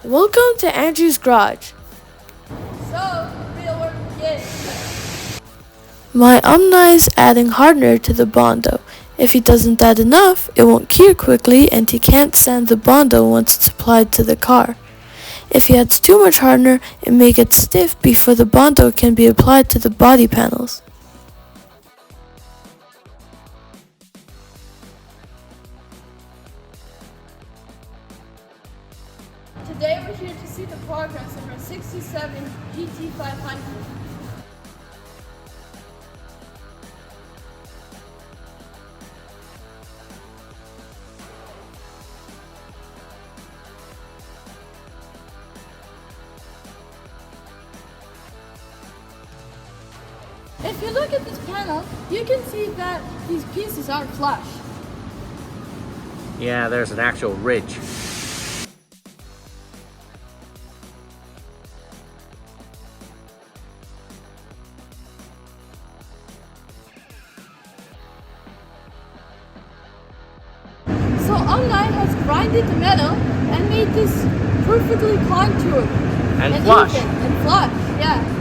Welcome to Andrew's garage. So, real work begins. My Omni is adding hardener to the Bondo. If he doesn't add enough, it won't cure quickly and he can't sand the Bondo once it's applied to the car. If he adds too much hardener, it may get stiff before the Bondo can be applied to the body panels. Today we're here to see the progress of our 67 GT500. If you look at this panel, you can see that these pieces are flush. Yeah, there's an actual ridge. So Omni has grinded the metal and made this perfectly contoured And flush. even and flush, yeah.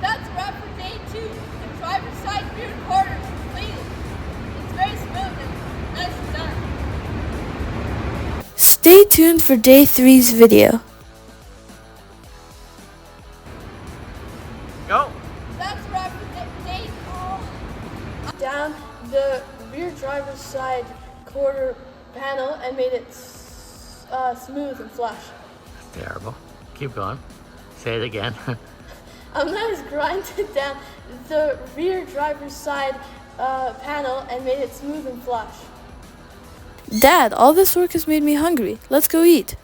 That's a wrap for day 2. The driver's side rear quarter is completed. It's very smooth and nicely done. Stay tuned for day 3's video. Go! That's a wrap for day 4. Down the rear driver's side quarter panel and made it smooth and flush. That's terrible. Keep going. Say it again. That has grinded down the rear driver's side panel and made it smooth and flush. Dad, all this work has made me hungry. Let's go eat.